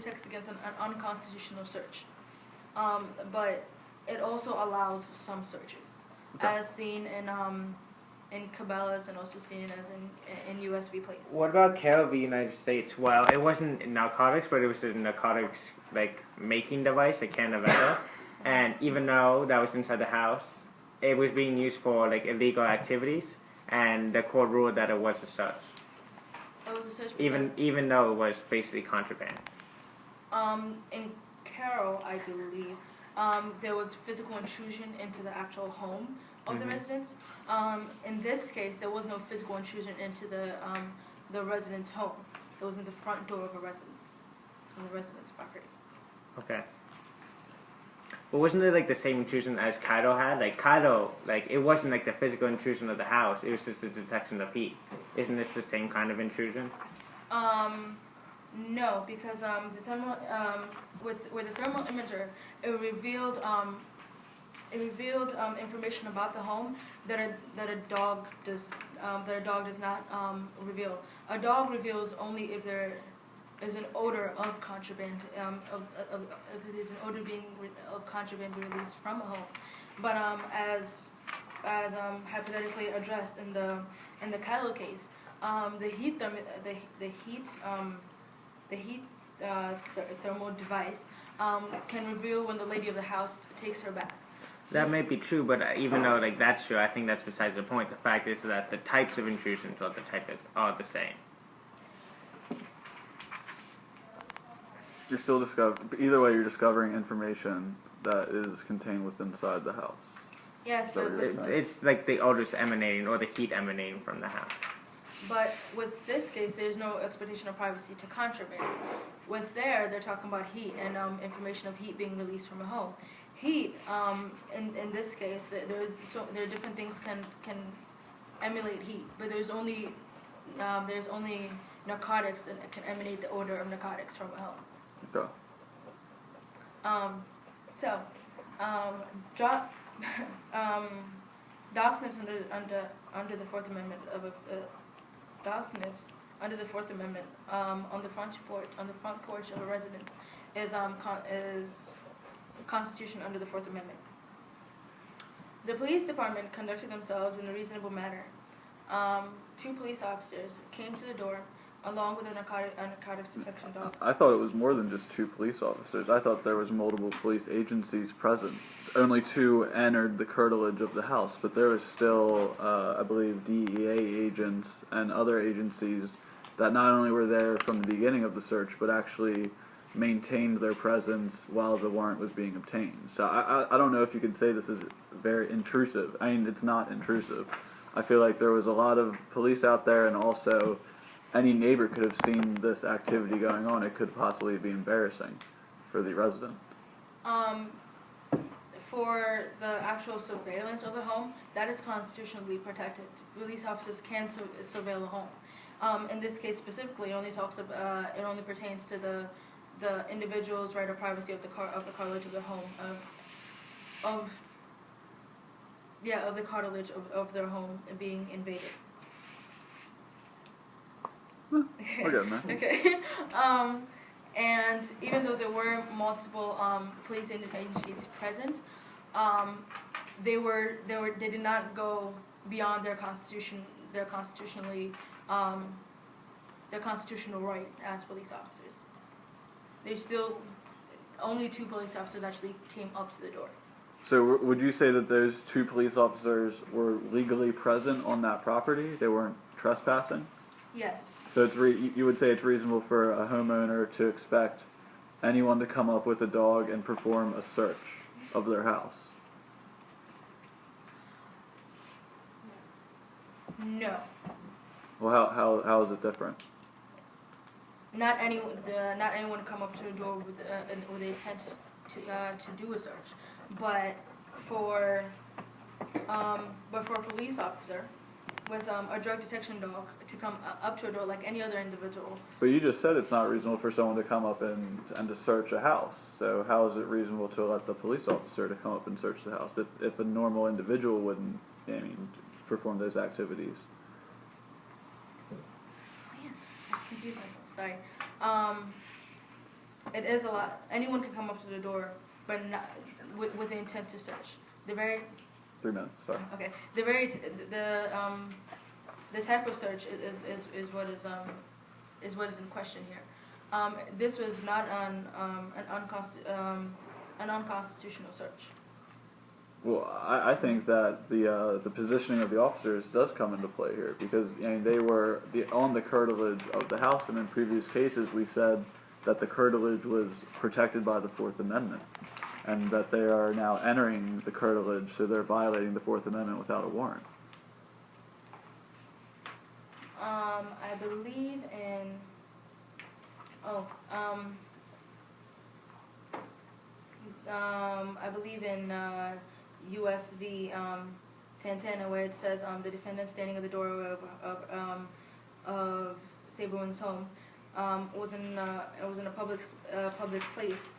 protects against an unconstitutional search, but it also allows some searches, as seen in Cabela's and also seen as in USB Place. What about Carroll v. United States? Well, it wasn't narcotics, but it was a narcotics making device, a Canavetta, and even though that was inside the house, it was being used for illegal activities, and the court ruled that it was a search. It was a search even though it was basically contraband. In Carroll, I believe, there was physical intrusion into the actual home of the residents. In this case, there was no physical intrusion into the resident's home. It was in the front door of the resident's property. Okay. But wasn't it the same intrusion as Kaido had? Kaido, it wasn't the physical intrusion of the house. It was just the detection of heat. Isn't this the same kind of intrusion? No, because the thermal with the thermal imager, it revealed information about the home that a dog does not reveal. A dog reveals only if there is an odor of contraband, if there is an odor of contraband released from a home. But as hypothetically addressed in the Kylo case, the thermal device can reveal when the lady of the house takes her bath. That may be true, but even though that's true, I think that's besides the point. The fact is that the types of intrusions are the same. You're still either way, you're discovering information that is contained within inside the house. Yes, but it's the odors emanating or the heat emanating from the house. But with this case, there's no expectation of privacy to contraband. They're talking about heat and information of heat being released from a home. Heat, in this case, there are different things can emulate heat, but there's only narcotics that can emanate the odor of narcotics from a home. Okay. Dog sniffs under the Fourth Amendment dog sniffs under the Fourth Amendment on the front porch of a residence is Constitution under the Fourth Amendment. The police department conducted themselves in a reasonable manner. 2 police officers came to the door along with a narcotics detection dog. I thought it was more than just 2 police officers. I thought there was multiple police agencies present. Only 2 entered the curtilage of the house, but there was still, I believe, DEA agents and other agencies that not only were there from the beginning of the search, but actually maintained their presence while the warrant was being obtained. So I don't know if you could say this is very intrusive. I mean, it's not intrusive. I feel like there was a lot of police out there, and also any neighbor could have seen this activity going on. It could possibly be embarrassing for the resident. For the actual surveillance of the home, that is constitutionally protected. Police officers can surveil a home. In this case specifically, it only pertains to the individual's right of privacy of the cartilage of the home of the cartilage of their home being invaded. Okay. And even though there were multiple police agencies present, they did not go beyond their constitutional right as police officers. Only 2 police officers actually came up to the door. So would you say that those 2 police officers were legally present on that property? They weren't trespassing? Yes. So you would say it's reasonable for a homeowner to expect anyone to come up with a dog and perform a search of their house? No. Well, how is it different? Not anyone come up to the door with the intent to do a search, but for a police officer with a drug detection dog to come up to a door like any other individual. But you just said it's not reasonable for someone to come up and to search a house. So how is it reasonable to let the police officer to come up and search the house if a normal individual wouldn't, perform those activities? Oh, yeah. I confused myself. Sorry. it is a lot. Anyone can come up to the door, but not with the intent to search. The very 3 minutes. Sorry. okay. The type of search is what is in question here. This was not an unconstitutional search. Well, I think that the positioning of the officers does come into play here because they were on the curtilage of the house, and in previous cases we said that the curtilage was protected by the Fourth Amendment, and that they are now entering the curtilage, so they're violating the Fourth Amendment without a warrant. I believe in. I believe in U.S. v. Santana, where it says the defendant standing at the door of Sabin's home was in a public place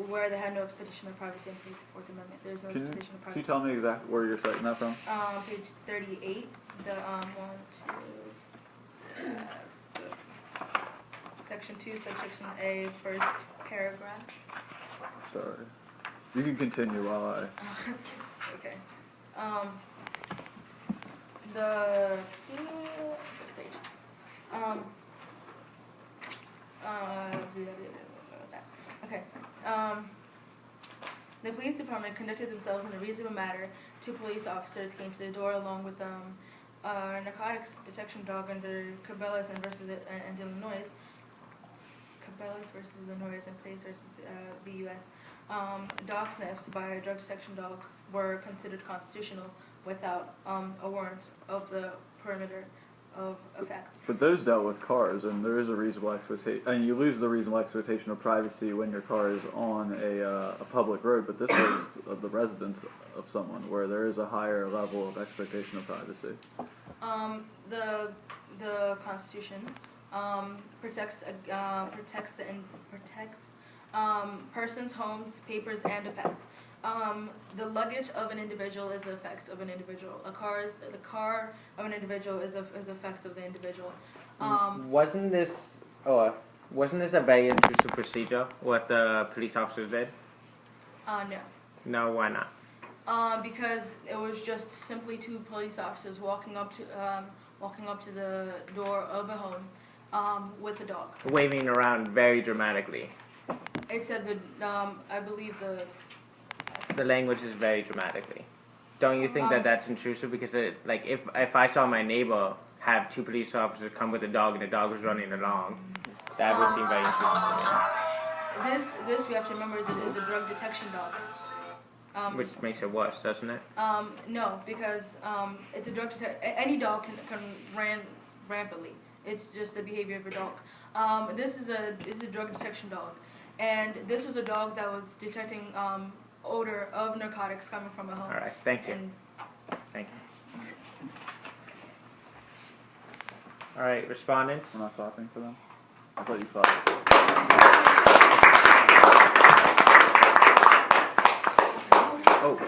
where they had no expectation of privacy and the Fourth Amendment. There's no expectation of privacy. Can you tell me exactly where you're citing that from? Page 38. Section 2, subsection A, first paragraph. Sorry. You can continue while I... Okay. The page. What was that? Okay. The police department conducted themselves in a reasonable manner. 2 police officers came to the door along with a narcotics detection dog under Cabela's and Illinois. Cabela's versus Illinois and Place versus the U.S. Dog sniffs by a drug detection dog were considered constitutional without a warrant of the perimeter of effects. But those dealt with cars, and there is a reasonable expectation. And you lose the reasonable expectation of privacy when your car is on a public road. But this is of the residence of someone, where there is a higher level of expectation of privacy. The Constitution protects persons, homes, papers, and effects. The luggage of an individual is the effects of an individual. The car of an individual is effects of the individual. Wasn't this a very intrusive procedure? What the police officers did? No. No, why not? Because it was just simply 2 police officers walking up to the door of a home with a dog. Waving around very dramatically. It said I believe the language is very dramatically. Don't you think that that's intrusive? Because if I saw my neighbor have 2 police officers come with a dog and the dog was running along, that would seem very intrusive to me. This we have to remember is a drug detection dog. Which makes it worse, doesn't it? No, because it's a drug detection. Any dog can run rampantly. It's just the behavior of a dog. This is a drug detection dog, and this was a dog that was detecting odor of narcotics coming from a home. All right, thank you. Thank you. All right, respondents. We're not clapping for them? I thought you clapped. Oh.